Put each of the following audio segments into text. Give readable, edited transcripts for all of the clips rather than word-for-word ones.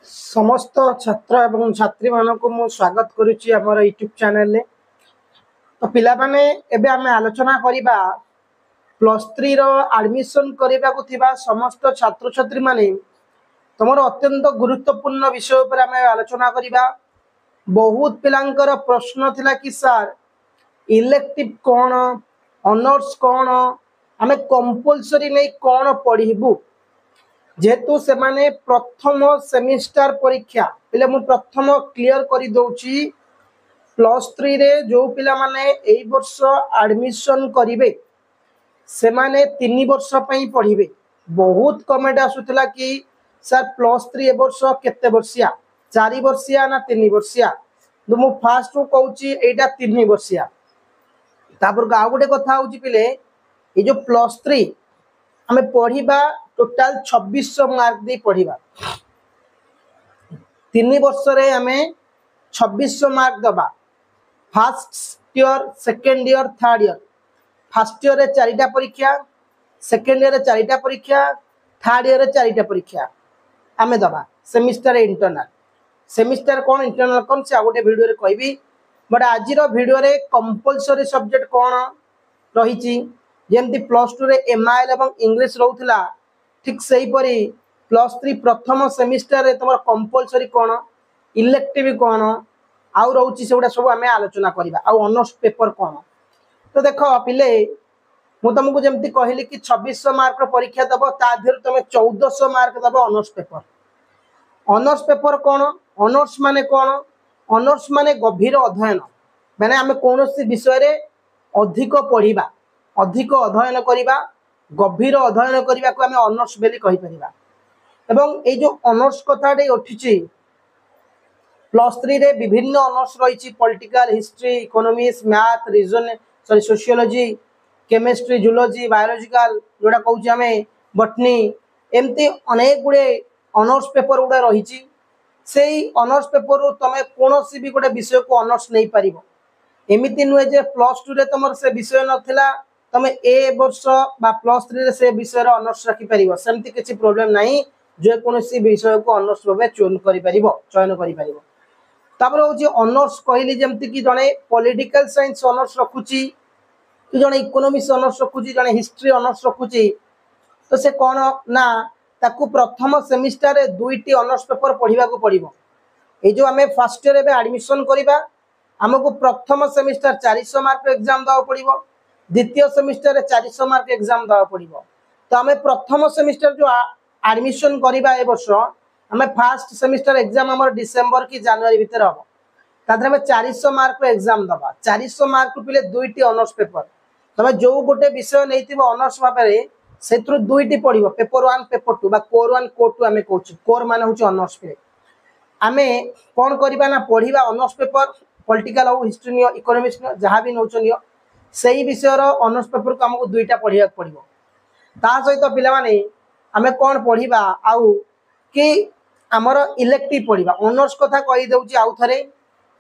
समस्त छात्र एवं छात्री मानक मु स्वागत करुच्ची आमर यूट्यूब चैनल रे। तो पिला माने एबे आमे आलोचना करिबा +3 रो एडमिशन करिबा को थिबा समस्त छात्र छात्री माने तमर अत्यंत गुरुत्वपूर्ण विषय पर आमे आलोचना करिबा। बहुत पिलांकर प्रश्न थिला कि सर इलेक्टिव कोन ऑनर्स कोन आमे कंपलसरी नै कोन पढिबू जेहेतु से माने प्रथम सेमिस्टर परीक्षा पहले मु प्रथम क्लियर करी दउची +3 रे जो पिला माने एई वर्ष एडमिशन करिवे से माने 3 वर्ष पई पढिवे। बहुत कमेंट आसुतला कि सर +3 ए वर्ष केते वर्षिया 4 वर्षिया ना 3 वर्षिया तो मु फास्ट रो कहूची एटा 3 वर्षिया। तापर गाउ गोटे कथा होची पिले ए जो +3 हमें पढ़िबा टोटाल 2600 मार्क दे पढ़िबा 3 वर्ष रे हमें 2600 मार्क दबा। First year second year third year first year रे 4टा परीक्षा सेकंड ईयर रे 4टा परीक्षा थर्ड ईयर रे 4टा परीक्षा हमें दबा। सेमिस्टर इंटरनल सेमिस्टर कौन इंटरनल कौन से गोटे वीडियो रे कहबी बट आज वीडियो रे कंपलसरी सब्जेक्ट कौन रही जेमती +2 रे एमआईएल एवं इंग्लिश रहउथला ठीक सही परी +3 प्रथम सेमिस्टर रे तमर कंपलसरी कौन इलेक्टिव कौन आउ रहउची सेउडा सब हमें आलोचना करिबा। आउ ऑनर्स पेपर कौन तो देखो पिले मु तुमको जेमती कहली कि 2600 मार्क परीक्षा दबो ता देर तुम 1400 मार्क दबो ऑनर्स पेपर। ऑनर्स पेपर कौन ऑनर्स माने कौन ऑनर्स माने गभीर अध्ययन माने आमे कोनोसी विषय रे अधिक पढ़िबा अधिक अध्ययन करिबा गभीर अध्ययन करिबा को आमे ऑनर्स बेली कहि परिबा। एवं ए जो ऑनर्स कथाटे उठिछि +3 रे विभिन्न ऑनर्स रही पॉलिटिकल हिस्ट्री इकोनॉमिक्स मैथ रीजन sorry sociology chemistry zoology biological जोड़ा कहूँ आम बटनी एमती अनेक गुड़े ऑनर्स पेपर गुड़ा रही से ऑनर्स पेपर तुम कौन भी गोटे विषय को ऑनर्स नहीं पार एमती नुहे जे +2 रे तुम से विषय नाला तुम ए वर्ष +3 रे से विषय ऑनर्स रखिपर सेमती किसी प्रोब्लेम नहीं जो कौन विषय को ऑनर्स भाव चयन कर ऑनर्स कहली जमती कि जड़े पॉलिटिकल साइंस ऑनर्स रखुची कि जड़े इकोनॉमिक्स ऑनर्स रखुची जड़े हिस्ट्री ऑनर्स रखुची तो से कौन ना ताकू प्रथम सेमिस्टर रे 2टी ऑनर्स पेपर पढ़ा पड़ो। ये जो आम फर्स्ट ईयर एडमिशन करवा आमको प्रथम सेमिस्टर 400 मार्क एग्जाम देवा पड़ो द्वितीय सेमिस्टर रे 400 मार्क एग्जाम देवा पड़ो। तो आम प्रथम सेमिस्टर जो एडमिशन करवा ए वर्ष आम फर्स्ट सेमिस्टर एग्जाम आम डिसेम्बर कि जनवरी भितर हम तादे 400 मार्क एग्जाम दबा 400 मार्क पिले 2टी ऑनर्स पेपर तुम जो गोटे विषय नहीं ऑनर्स भाव से 2टी पढ़ो पेपर 1 पेपर 2 बा कोर 1 कोर 2 आम कहूँ कोर मान हूँ ऑनर्स पे आम कौन करवा ना पढ़ा ऑनर्स पेपर पॉलिटिकल हो हिस्ट्री नियो इकोनॉमिक्स नियो जहाँ भी नौ नियो से विषय ऑनर्स पेपर को आमको 2टा पढ़ा पड़ो। ता सहित पिलामाने आम कौन पढ़ा आउ कि आमर इलेक्टिव पढ़ा ऑनर्स कथा कही दूसरी आउ थे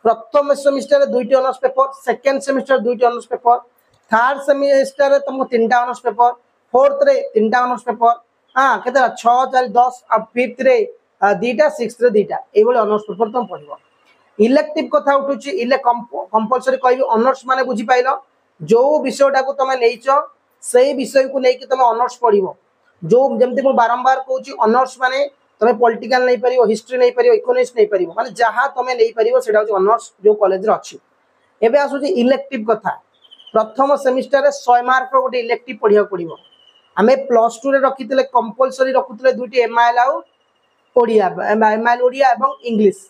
प्रथम सेमिस्टर 2टी ऑनर्स पेपर सेकेंड सेमिस्टर 2टी ऑनर्स पेपर थर्ड सेमिस्टर तुमको 3टा ऑनर्स पेपर फोर्थ रे 3टा ऑनर्स पेपर हाँ के 6 4 10 और फिफ्थ रे 2टा सिक्स्थ रे 2टा ये ऑनर्स पेपर तुम पढ़। इलेक्टिव कथा उठुची इले कंपलसरी कहि ऑनर्स माने बुझी पाइलो जो विषयटा को तुम नहींच से विषय को लेकिन तुम ऑनर्स पढ़ो जो जमती मु बारंबार कहूँ ऑनर्स माने तुम पॉलिटिकल नहीं पार हिस्ट्री नहीं पार इकोनॉमिक्स नहीं पार माने जहाँ तुम नहीं पार से ऑनर्स जो कॉलेज रे अच्छी। एबे आसुची इलेक्टिव कथा प्रथम सेमिस्टर रे 100 मार्क रो गोटे इलेक्टिव पढ़िया पड़ो आम +2 रे रखी कंपलसरी रखुले 2टी एमआईएल आउ ओडिया एमआईएल ओडिया एवं इंग्लिश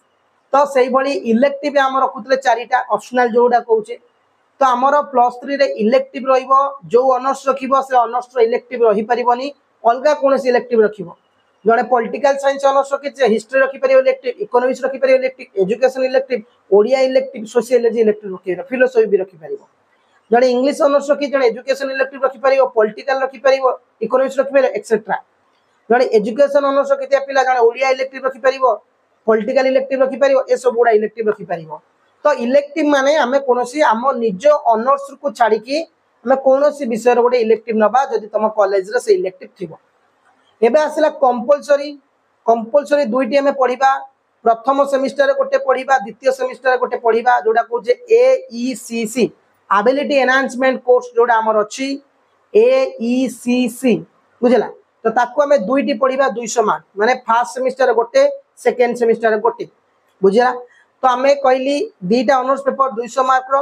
तो से भाई इलेक्टिव आम रखुले 4टा ऑप्शनल जोड़ा कहूचे तो आमर +3 रे इलेक्टिव रहिबो जो ऑनर्स रखिबो से ऑनर्स रो इलेक्टिव रही परिबनी अलगा कोन से इलेक्टिव रखिबो जड़े पॉलिटिकल साइंस ऑनर्स रखी हिस्ट्री रखी पारे इलेक्टिव इकोनॉमिक्स रखी पारे elective education elective Odia elective sociology elective रखी फिलोसफी भी रखी पारिबो जड़े इंग्लिश ऑनर्स रखी जड़े एजुकेशन इलेक्टिव रखी पारिबो पॉलिटिकल रखी पारिबो इकोनॉमिक्स रखी पारे एक्सेट्रा जड़े एजुकेशन ऑनर्स रखी पिला जड़े ओडिया इलेक्टिव रखी पारिबो पॉलिटिकल इलेक्टिव रखी पारिबो ए सब गुडा इलेक्टिव रखी पारिबो। तो इलेक्टिव माने आमे कोनोसी आम निज ऑनर्स को छाड़ी की आमे कोनोसी विषय रे गोटे इलेक्टिव नबा जदि तुम कॉलेज रे से इलेक्टिव थिबो। एबे आसला कंपलसरी कंपलसरी दुईटी आम पढ़ा प्रथम सेमिस्टर गोटे पढ़ा द्वितीय सेमिस्टर गोटे पढ़ा जोटा कहे AECC एबिलिटी एनहांसमेंट कोर्स जोटा आमर अच्छी AECC बुझला। तो ताकू आम दुईटी पढ़ा 200 मार्क माने फर्स्ट सेमिस्टर गोटे सेकेंड सेमिस्टर गोटे बुझला। तो आम कहली दीटा ऑनर्स पेपर 200 मार्क रो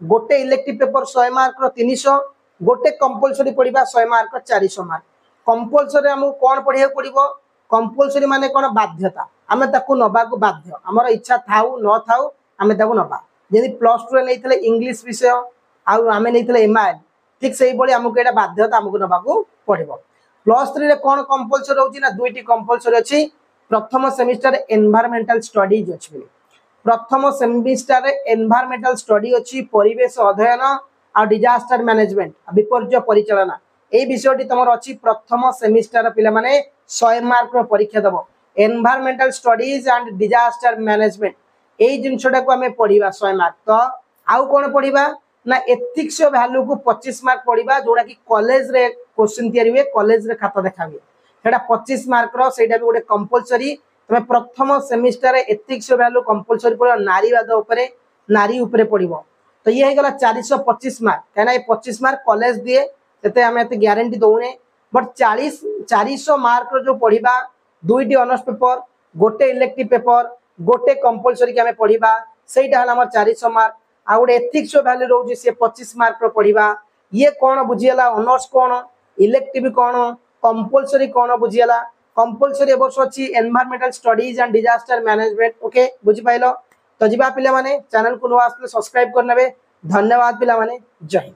गोटे इलेक्टिव पेपर 100 मार्क रो 300 गोटे कंपलसरी पढ़ा 100 मार्क 400 मार्क। कंपलसरी आमको कौन पढ़ा पड़ो कंपलसरी माने कौन बाध्यता आम ताकू नवा बाध्य आमर इच्छा थाऊ न थाऊ आम ताकू नवा जमी +2 रे नहीं इंग्लिश विषय आम नहीं MIL ठीक से आमको यहाँ बाध्यता आमको नवा पड़ो। +3 रे कौन कंपलसरी होची ना दुईटी कंपलसरी अच्छी प्रथम सेमिस्टर एनवायरमेंटल स्टडीज अच्छी प्रथम सेमिस्टर एनवायरमेंटल स्टडी अच्छी परिवेश अध्ययन आ डिजास्टर मैनेजमेंट विपर्य परिचालना ए विषयटी तुम अच्छी प्रथम सेमिस्टर पिला माने 100 मार्क परीक्षा दब environmental studies and disaster management यही जिनटा को आम पढ़ा 100 मार्क। तो आउ कौन पढ़ा ना एथिक्स वैल्यू को 25 मार्क पढ़ा जोड़ा कि कॉलेज रे क्वेश्चन तैयारी हुए कॉलेज रे खाता देखा हुए सेटा 25 मार्क रो सेटा भी गोटे कंपलसरी तुम प्रथम सेमिस्टर एथिक्स वैल्यू कंपलसरी पढ़ो नारीवाद उपरे नारी उपरे पढ़ो। तो ये गला 425 मार्क कहीं 25 मार्क कॉलेज दिए से आम एत ग्यारंटी दौने बट 400 मार्क जो पढ़ा दुईटी ऑनर्स पेपर गोटे इलेक्टिव पेपर गोटे कंपलसरी के आम पढ़ा सेटा हल 400 मार्क आ गोटे एथिक्स वैल्यू रोचे सी 25 मार्क पढ़ा ये कौन बुझीगला ऑनर्स कौन इलेक्टिव कौन कंपलसरी कौन बुझीगला कंपलसरी ए वर्ष अच्छी environmental studies and disaster management okay बुझीपाल। तो जी पे चैनल को नुआ सब्सक्राइब करने धन्यवाद पिला जय हिंद।